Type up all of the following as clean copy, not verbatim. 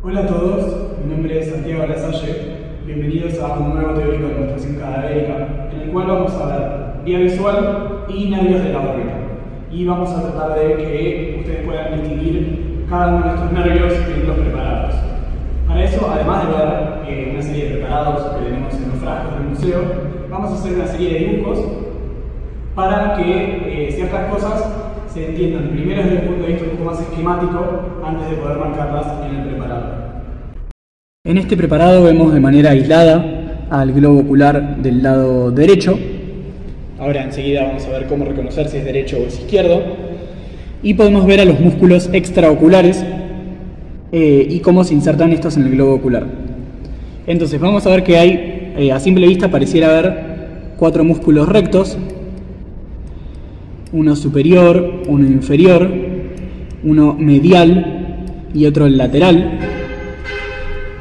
Hola a todos, mi nombre es Santiago Lasalle. Bienvenidos a un nuevo teórico de demostración cadavérica, en el cual vamos a ver vía visual y nervios de la órbita. Y vamos a tratar de que ustedes puedan distinguir cada uno de estos nervios en los preparados. Para eso, además de ver una serie de preparados que tenemos en los frascos del museo, vamos a hacer una serie de dibujos para que ciertas cosas se entiendan primero desde un punto de vista un poco más esquemático antes de poder marcarlas en el preparado. En este preparado vemos de manera aislada al globo ocular del lado derecho. Ahora enseguida vamos a ver cómo reconocer si es derecho o es izquierdo. Y podemos ver a los músculos extraoculares y cómo se insertan estos en el globo ocular. Entonces vamos a ver que hay, a simple vista pareciera haber 4 músculos rectos. Uno superior, uno inferior, uno medial y otro lateral.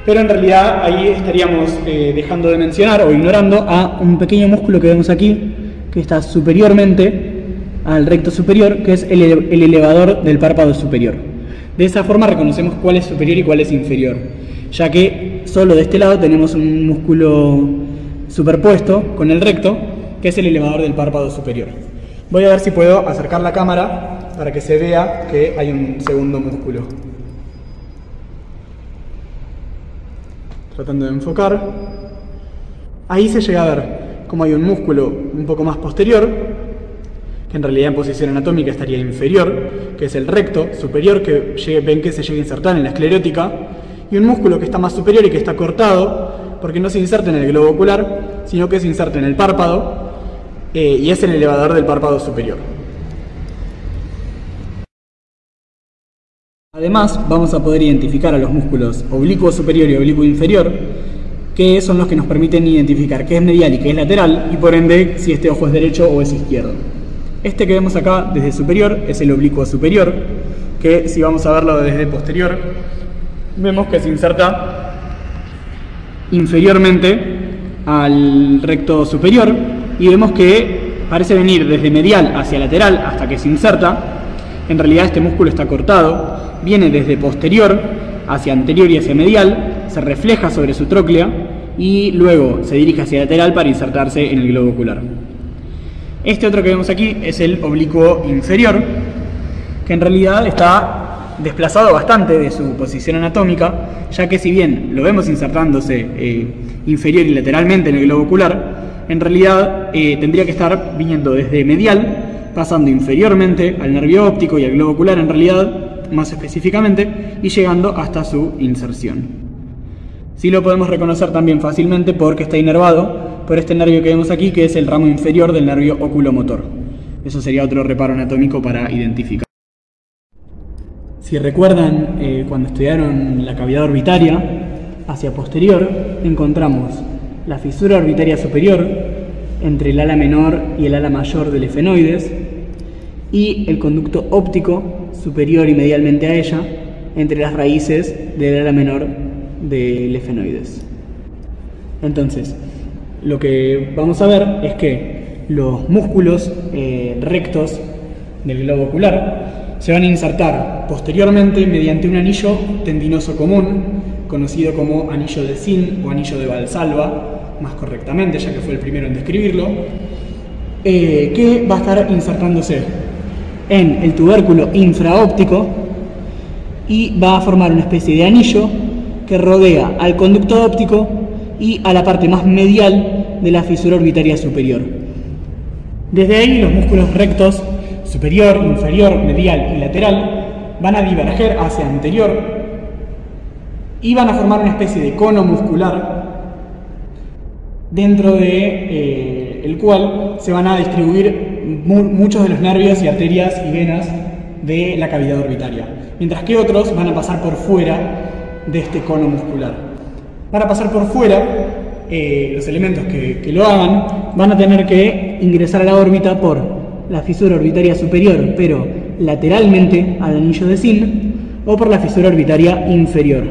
Pero en realidad ahí estaríamos dejando de mencionar o ignorando a un pequeño músculo que vemos aquí, que está superiormente al recto superior, que es el elevador del párpado superior. De esa forma reconocemos cuál es superior y cuál es inferior, ya que solo de este lado tenemos un músculo superpuesto con el recto, que es el elevador del párpado superior. Voy a ver si puedo acercar la cámara para que se vea que hay un segundo músculo. Tratando de enfocar. Ahí se llega a ver como hay un músculo un poco más posterior, que en realidad en posición anatómica estaría inferior, que es el recto superior, que ven que se llega a insertar en la esclerótica, y un músculo que está más superior y que está cortado, porque no se inserta en el globo ocular, sino que se inserta en el párpado, y es el elevador del párpado superior. Además, vamos a poder identificar a los músculos oblicuo superior y oblicuo inferior, que son los que nos permiten identificar qué es medial y qué es lateral, y por ende si este ojo es derecho o es izquierdo. Este que vemos acá desde superior es el oblicuo superior, que si vamos a verlo desde posterior, vemos que se inserta inferiormente al recto superior, y vemos que parece venir desde medial hacia lateral hasta que se inserta. En realidad este músculo está cortado, viene desde posterior hacia anterior y hacia medial, se refleja sobre su tróclea y luego se dirige hacia lateral para insertarse en el globo ocular. Este otro que vemos aquí es el oblicuo inferior, que en realidad está desplazado bastante de su posición anatómica, ya que si bien lo vemos insertándose inferior y lateralmente en el globo ocular, en realidad tendría que estar viniendo desde medial, pasando inferiormente al nervio óptico y al globo ocular en realidad, más específicamente, y llegando hasta su inserción. Sí lo podemos reconocer también fácilmente porque está inervado por este nervio que vemos aquí, que es el ramo inferior del nervio oculomotor. Eso sería otro reparo anatómico para identificar. Si recuerdan, cuando estudiaron la cavidad orbitaria, hacia posterior encontramos la fisura orbitaria superior entre el ala menor y el ala mayor del efenoides y el conducto óptico superior y medialmente a ella entre las raíces del ala menor del efenoides. Entonces, lo que vamos a ver es que los músculos rectos del globo ocular se van a insertar posteriormente mediante un anillo tendinoso común, conocido como anillo de Zinn o anillo de Valsalva, más correctamente, ya que fue el primero en describirlo, que va a estar insertándose en el tubérculo infraóptico y va a formar una especie de anillo que rodea al conducto óptico y a la parte más medial de la fisura orbitaria superior. Desde ahí los músculos rectos superior, inferior, medial y lateral van a diverger hacia anterior y van a formar una especie de cono muscular dentro de el cual se van a distribuir muchos de los nervios y arterias y venas de la cavidad orbitaria, mientras que otros van a pasar por fuera de este cono muscular. Para pasar por fuera, los elementos que lo hagan van a tener que ingresar a la órbita por la fisura orbitaria superior, pero lateralmente al anillo de Zinn, o por la fisura orbitaria inferior.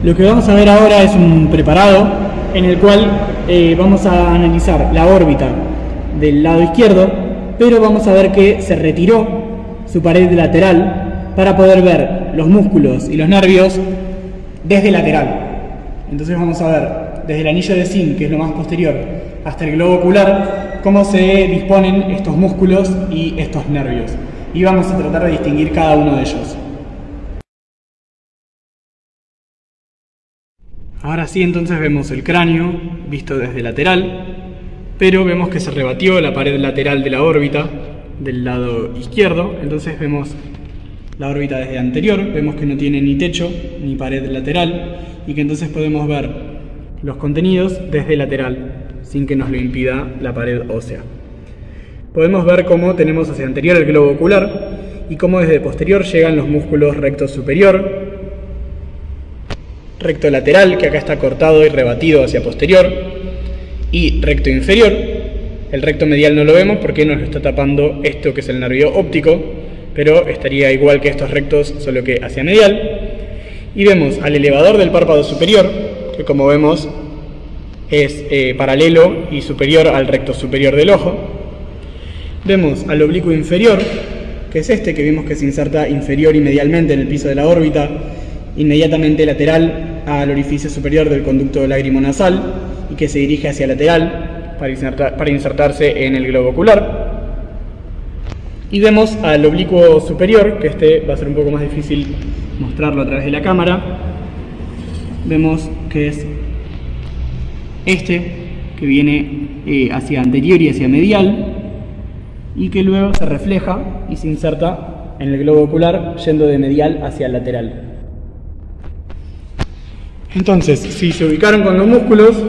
Lo que vamos a ver ahora es un preparado en el cual vamos a analizar la órbita del lado izquierdo, pero vamos a ver que se retiró su pared lateral para poder ver los músculos y los nervios desde lateral. Entonces vamos a ver desde el anillo de Zinn, que es lo más posterior, hasta el globo ocular, cómo se disponen estos músculos y estos nervios. Y vamos a tratar de distinguir cada uno de ellos. Ahora sí, entonces vemos el cráneo visto desde lateral, pero vemos que se rebatió la pared lateral de la órbita del lado izquierdo. Entonces vemos la órbita desde anterior, vemos que no tiene ni techo ni pared lateral y que entonces podemos ver los contenidos desde lateral sin que nos lo impida la pared ósea. Podemos ver cómo tenemos hacia anterior el globo ocular y cómo desde posterior llegan los músculos recto superior, recto lateral, que acá está cortado y rebatido hacia posterior, y recto inferior. El recto medial no lo vemos porque nos lo está tapando esto que es el nervio óptico, pero estaría igual que estos rectos, solo que hacia medial. Y vemos al elevador del párpado superior, que como vemos es paralelo y superior al recto superior del ojo. Vemos al oblicuo inferior, que es este que vimos que se inserta inferior y medialmente en el piso de la órbita, inmediatamente lateral al orificio superior del conducto lagrimonasal y que se dirige hacia lateral para insertarse en el globo ocular. Y vemos al oblicuo superior, que este va a ser un poco más difícil mostrarlo a través de la cámara. Vemos que es este, que viene hacia anterior y hacia medial, y que luego se refleja y se inserta en el globo ocular yendo de medial hacia lateral. Entonces, si se ubicaron con los músculos,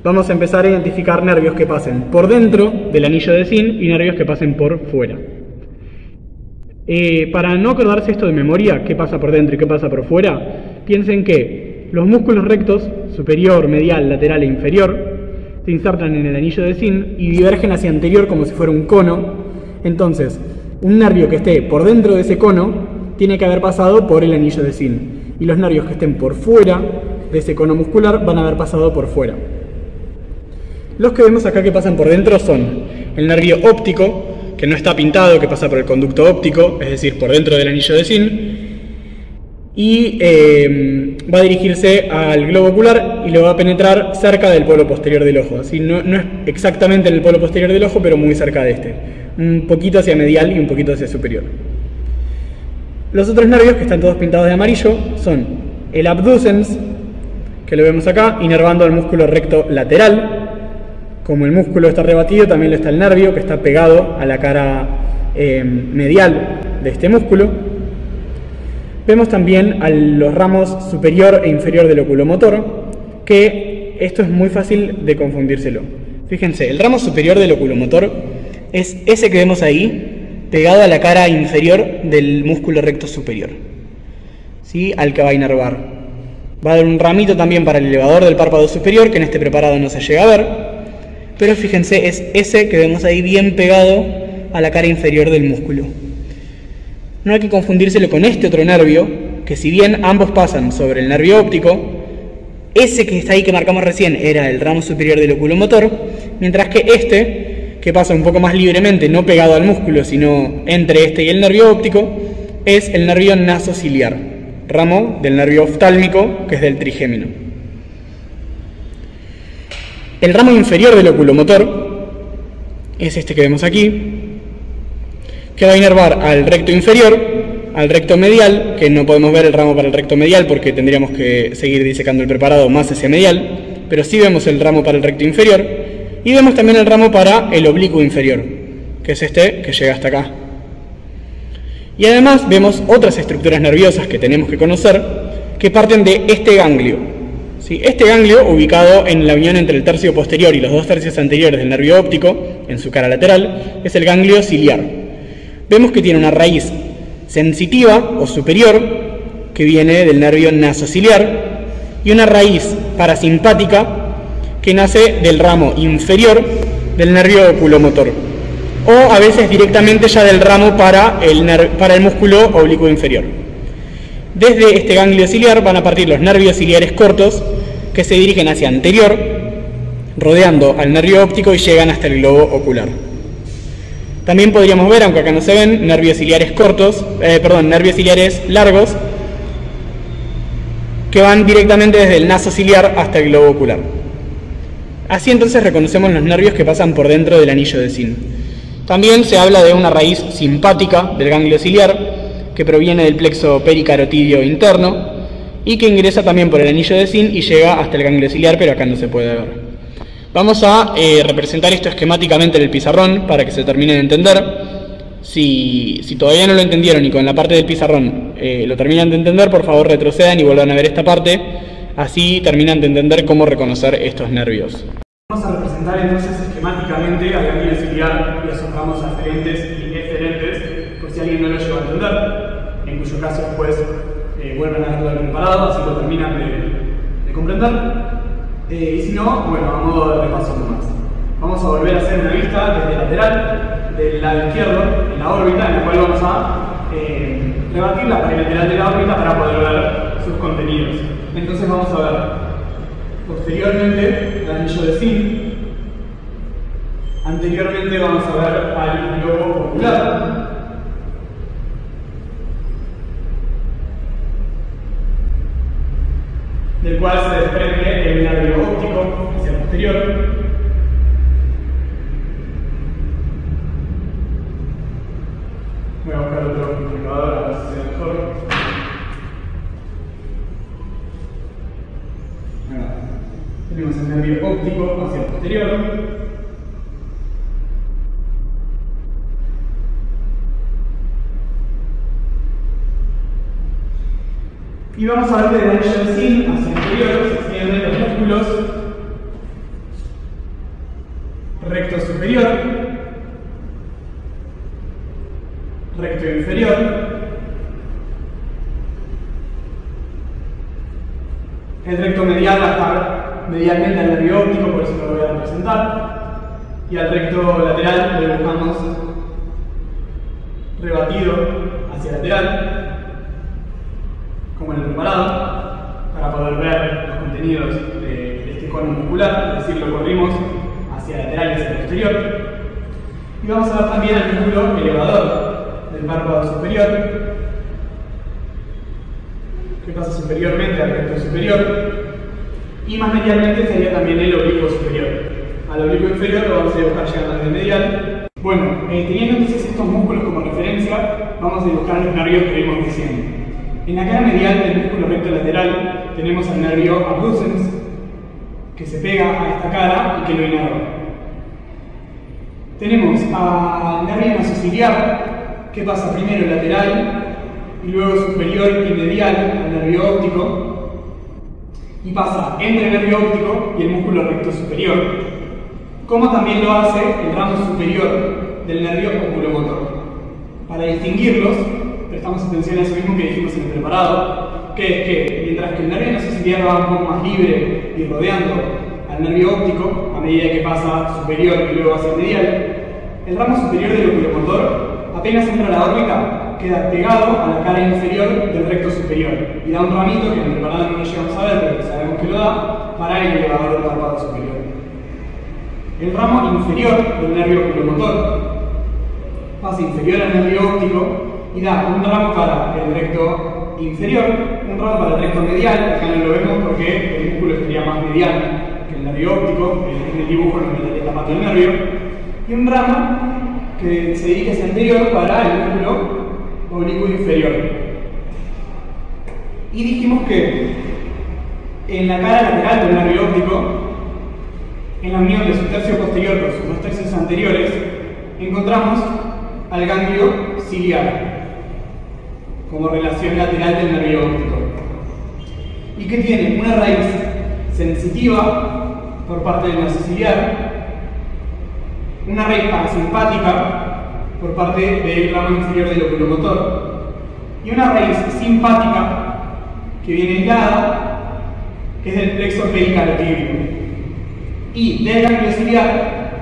vamos a empezar a identificar nervios que pasen por dentro del anillo de Zinn y nervios que pasen por fuera. Para no acordarse esto de memoria, qué pasa por dentro y qué pasa por fuera, piensen que los músculos rectos, superior, medial, lateral e inferior, se insertan en el anillo de Zinn y divergen hacia anterior como si fuera un cono. Entonces, un nervio que esté por dentro de ese cono tiene que haber pasado por el anillo de Zinn. Y los nervios que estén por fuera de ese cono muscular van a haber pasado por fuera. Los que vemos acá que pasan por dentro son el nervio óptico, que no está pintado, que pasa por el conducto óptico, es decir, por dentro del anillo de Zinn, y va a dirigirse al globo ocular y lo va a penetrar cerca del polo posterior del ojo. Así no es exactamente en el polo posterior del ojo, pero muy cerca de este, un poquito hacia medial y un poquito hacia superior. Los otros nervios, que están todos pintados de amarillo, son el abducens, que lo vemos acá, inervando al músculo recto lateral. Como el músculo está rebatido, también lo está el nervio, que está pegado a la cara medial de este músculo. Vemos también a los ramos superior e inferior del oculomotor, que esto es muy fácil de confundírselo. Fíjense, el ramo superior del oculomotor es ese que vemos ahí, pegado a la cara inferior del músculo recto superior, ¿sí? Al que va a inervar. Va a dar un ramito también para el elevador del párpado superior, que en este preparado no se llega a ver, pero fíjense, es ese que vemos ahí bien pegado a la cara inferior del músculo. No hay que confundírselo con este otro nervio, que si bien ambos pasan sobre el nervio óptico, ese que está ahí que marcamos recién era el ramo superior del oculomotor, mientras que este, que pasa un poco más libremente, no pegado al músculo, sino entre este y el nervio óptico, es el nervio nasociliar, ramo del nervio oftálmico, que es del trigémino. El ramo inferior del oculomotor es este que vemos aquí, que va a inervar al recto inferior, al recto medial, que no podemos ver el ramo para el recto medial porque tendríamos que seguir disecando el preparado más hacia medial, pero sí vemos el ramo para el recto inferior. Y vemos también el ramo para el oblicuo inferior, que es este que llega hasta acá. Y además vemos otras estructuras nerviosas que tenemos que conocer, que parten de este ganglio. ¿Sí? Este ganglio, ubicado en la unión entre el tercio posterior y los dos tercios anteriores del nervio óptico, en su cara lateral, es el ganglio ciliar. Vemos que tiene una raíz sensitiva o superior, que viene del nervio nasociliar, y una raíz parasimpática, que nace del ramo inferior del nervio oculomotor, o a veces directamente ya del ramo para el músculo oblicuo inferior. Desde este ganglio ciliar van a partir los nervios ciliares cortos, que se dirigen hacia anterior, rodeando al nervio óptico y llegan hasta el globo ocular. También podríamos ver, aunque acá no se ven, nervios ciliares nervios ciliares largos que van directamente desde el naso ciliar hasta el globo ocular. Así entonces reconocemos los nervios que pasan por dentro del anillo de Zinn. También se habla de una raíz simpática del ganglio ciliar que proviene del plexo pericarotidio interno y que ingresa también por el anillo de Zinn y llega hasta el ganglio ciliar, pero acá no se puede ver. Vamos a representar esto esquemáticamente en el pizarrón para que se termine de entender. Si todavía no lo entendieron y con la parte del pizarrón lo terminan de entender, por favor retrocedan y vuelvan a ver esta parte, así terminan de entender cómo reconocer estos nervios. Vamos a representar entonces esquemáticamente al ganglio ciliar y a sus ramos aferentes y eferentes, por si alguien no lo llegó a entender, en cuyo caso después vuelvan a verlo preparado, así lo terminan de comprender. Y si no, bueno, a modo de repaso nomás. Vamos a volver a hacer una vista desde lateral, del lado izquierdo, en la órbita, en la cual vamos a rebatir la pared lateral de la órbita para poder ver sus contenidos. Entonces vamos a ver posteriormente el anillo de Zinn, anteriormente vamos a ver al globo ocular, del cual se desprende el nervio óptico hacia el posterior. Voy a buscar otro indicador para que sea mejor. Tenemos el nervio óptico hacia el posterior. Y vamos a ver del anillo de Zinn hacia el interior, se extienden los músculos recto superior, recto inferior, el recto medial va a estar medialmente al nervio óptico, por eso lo voy a representar, y al recto lateral lo dibujamos rebatido hacia lateral, como en el preparado, para poder ver los contenidos de este cono muscular, es decir, lo corrimos hacia lateral y hacia el posterior. Y vamos a ver también el músculo elevador del párpado superior, que pasa superiormente al recto superior, y más medialmente sería también el oblicuo superior. Al oblicuo inferior lo vamos a dibujar llegando desde medial. Bueno, teniendo entonces estos músculos como referencia, vamos a dibujar los nervios que vimos diciendo. En la cara medial del músculo recto lateral tenemos al nervio abducens, que se pega a esta cara y que lo inerva. Tenemos al nervio nasociliar, que pasa primero lateral y luego superior y medial al nervio óptico, y pasa entre el nervio óptico y el músculo recto superior, como también lo hace el ramo superior del nervio oculomotor. Para distinguirlos, prestamos atención a eso mismo que dijimos en el preparado, que es que mientras que el nervio nasociliar va un poco más libre y rodeando al nervio óptico a medida que pasa superior y luego hacia medial, el ramo superior del oculomotor apenas entra a la órbita queda pegado a la cara inferior del recto superior y da un ramito que en el preparado no lo llegamos a ver, pero que sabemos que lo da para el elevador del párpado superior. El ramo inferior del nervio oculomotor pasa inferior al nervio óptico y da un ramo para el recto inferior, un ramo para el recto medial, acá no lo vemos porque el músculo estaría más medial que el nervio óptico, en el dibujo no me estaría tapando el nervio, y un ramo que se dirige hacia el anterior para el músculo oblicuo inferior. Y dijimos que en la cara lateral del nervio óptico, en la unión de su tercio posterior con sus dos tercios anteriores, encontramos al ganglio ciliar como relación lateral del nervio óptico, y que tiene una raíz sensitiva por parte del nasociliar, una raíz parasimpática por parte del ramo inferior del oculomotor y una raíz simpática que viene hilada, que es del plexo pericarotidio. Y del ganglio ciliar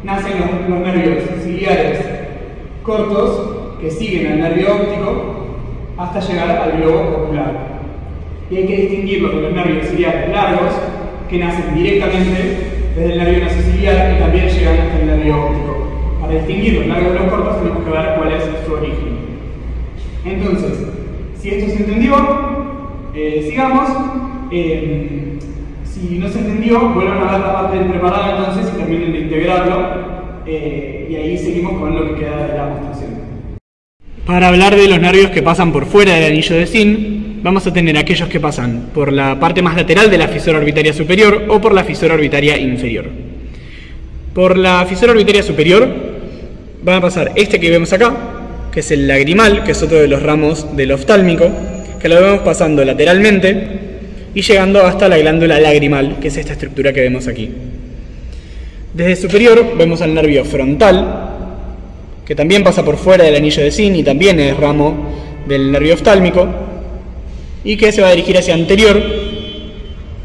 nacen los nervios ciliares cortos que siguen al nervio óptico hasta llegar al globo ocular. Y hay que distinguirlo de los nervios ciliares largos que nacen directamente desde el nervio nasociliar y también llegan hasta el nervio óptico. Para distinguir los largos de los cortos, tenemos que ver cuál es su origen. Entonces, si esto se entendió, sigamos. Si no se entendió, vuelvan a ver la parte del preparado entonces y terminen de integrarlo. Y ahí seguimos con lo que queda de la demostración. Para hablar de los nervios que pasan por fuera del anillo de Zinn, vamos a tener aquellos que pasan por la parte más lateral de la fisura orbitaria superior o por la fisura orbitaria inferior. Por la fisura orbitaria superior van a pasar este que vemos acá, que es el lagrimal, que es otro de los ramos del oftálmico, que lo vemos pasando lateralmente y llegando hasta la glándula lagrimal, que es esta estructura que vemos aquí. Desde superior vemos al nervio frontal, que también pasa por fuera del anillo de Zinn y también es ramo del nervio oftálmico, y que se va a dirigir hacia anterior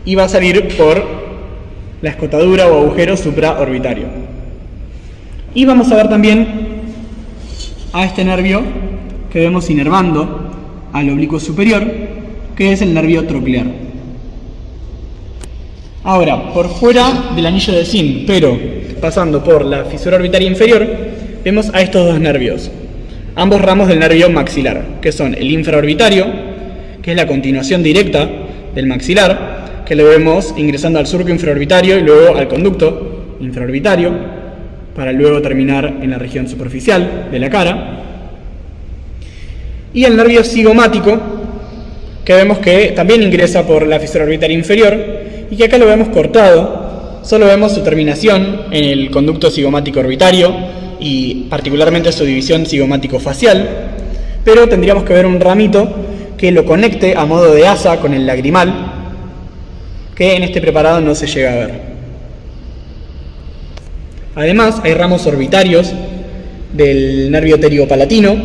y va a salir por la escotadura o agujero supraorbitario. Y vamos a ver también a este nervio que vemos inervando al oblicuo superior, que es el nervio troclear. Ahora, por fuera del anillo de Zinn, pero pasando por la fisura orbitaria inferior, vemos a estos dos nervios, ambos ramos del nervio maxilar, que son el infraorbitario, que es la continuación directa del maxilar, que lo vemos ingresando al surco infraorbitario y luego al conducto infraorbitario, para luego terminar en la región superficial de la cara. Y el nervio cigomático, que vemos que también ingresa por la fisura orbitaria inferior, y que acá lo vemos cortado, solo vemos su terminación en el conducto cigomático orbitario, y particularmente su división cigomático-facial, pero tendríamos que ver un ramito que lo conecte a modo de asa con el lagrimal, que en este preparado no se llega a ver. Además, hay ramos orbitarios del nervio pterigopalatino,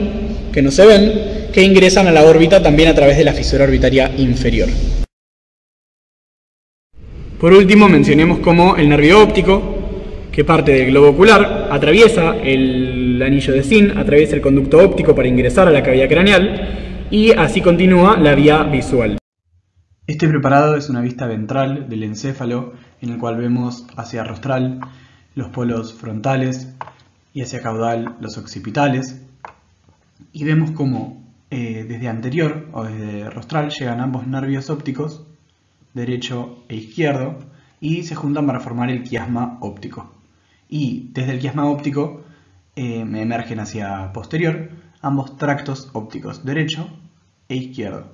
que no se ven, que ingresan a la órbita también a través de la fisura orbitaria inferior. Por último, mencionemos cómo el nervio óptico, que parte del globo ocular, atraviesa el anillo de Zinn, atraviesa el conducto óptico para ingresar a la cavidad craneal y así continúa la vía visual. Este preparado es una vista ventral del encéfalo, en el cual vemos hacia rostral los polos frontales y hacia caudal los occipitales, y vemos cómo desde anterior o desde rostral llegan ambos nervios ópticos, derecho e izquierdo, y se juntan para formar el quiasma óptico. Y desde el quiasma óptico emergen hacia posterior ambos tractos ópticos, derecho e izquierdo.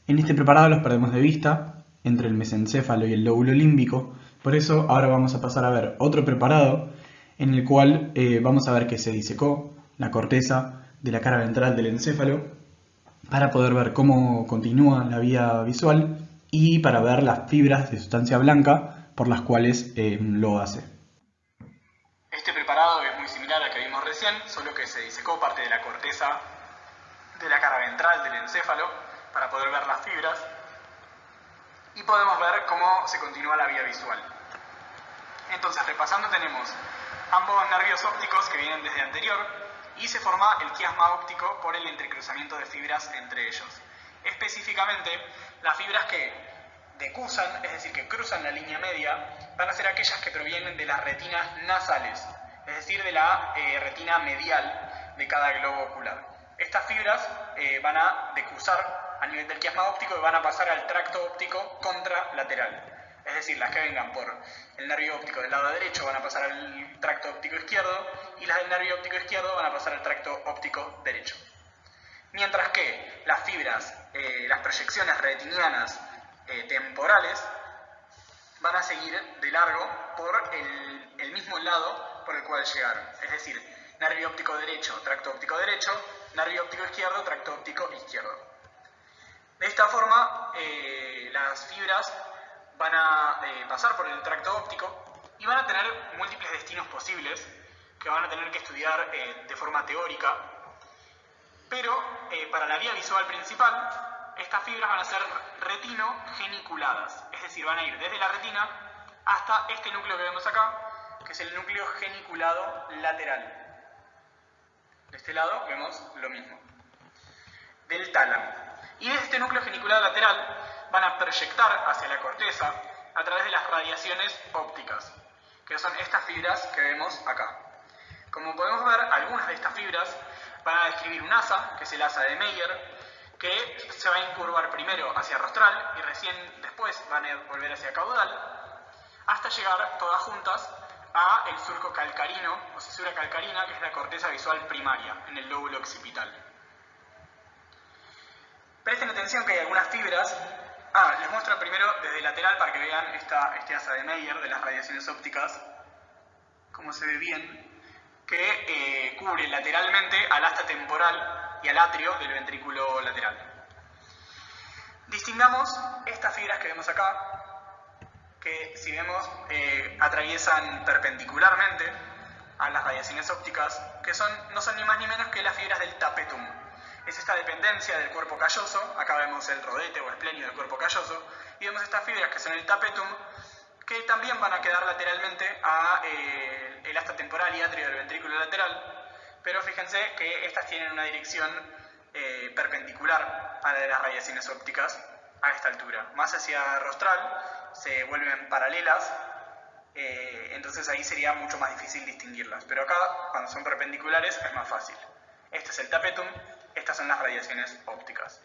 En este preparado los perdemos de vista entre el mesencéfalo y el lóbulo límbico, por eso ahora vamos a pasar a ver otro preparado en el cual vamos a ver que se disecó la corteza de la cara ventral del encéfalo para poder ver cómo continúa la vía visual y para ver las fibras de sustancia blanca por las cuales lo hace. Este preparado es muy similar al que vimos recién, solo que se disecó parte de la corteza de la cara ventral del encéfalo para poder ver las fibras y podemos ver cómo se continúa la vía visual. Entonces, repasando, tenemos ambos nervios ópticos que vienen desde anterior y se forma el quiasma óptico por el entrecruzamiento de fibras entre ellos. Específicamente, las fibras que decusan, es decir, que cruzan la línea media, van a ser aquellas que provienen de las retinas nasales, es decir, de la retina medial de cada globo ocular. Estas fibras van a decusar a nivel del quiasma óptico y van a pasar al tracto óptico contralateral. Es decir, las que vengan por el nervio óptico del lado derecho van a pasar al tracto óptico izquierdo y las del nervio óptico izquierdo van a pasar al tracto óptico derecho. Mientras que las fibras, las proyecciones retinianas temporales van a seguir de largo por el mismo lado por el cual llegaron. Es decir, nervio óptico derecho, tracto óptico derecho, nervio óptico izquierdo, tracto óptico izquierdo. De esta forma, las fibras van a pasar por el tracto óptico y van a tener múltiples destinos posibles que van a tener que estudiar de forma teórica, pero para la vía visual principal, estas fibras van a ser retinogeniculadas, es decir, van a ir desde la retina hasta este núcleo que vemos acá, que es el núcleo geniculado lateral. De este lado vemos lo mismo, del tálamo. Y desde este núcleo geniculado lateral van a proyectar hacia la corteza a través de las radiaciones ópticas, que son estas fibras que vemos acá. Como podemos ver, algunas de estas fibras van a describir un asa, que es el asa de Meyer, que se va a incurvar primero hacia rostral y recién después van a volver hacia caudal, hasta llegar todas juntas a el surco calcarino o cisura calcarina, que es la corteza visual primaria en el lóbulo occipital. Presten atención que hay algunas fibras. Les muestro primero desde lateral para que vean este asa de Meyer de las radiaciones ópticas, como se ve bien, que cubre lateralmente al asta temporal y al atrio del ventrículo lateral. Distingamos estas fibras que vemos acá, que si vemos atraviesan perpendicularmente a las radiaciones ópticas, que no son ni más ni menos que las fibras del tapetum. Es esta dependencia del cuerpo calloso. Acá vemos el rodete o esplenio del cuerpo calloso, y vemos estas fibras que son el tapetum, que también van a quedar lateralmente a el asta temporal y atrio del ventrículo lateral, pero fíjense que estas tienen una dirección perpendicular a la de las radiaciones ópticas a esta altura. Más hacia rostral se vuelven paralelas, entonces ahí sería mucho más difícil distinguirlas, pero acá cuando son perpendiculares es más fácil. Este es el tapetum, estas son las radiaciones ópticas.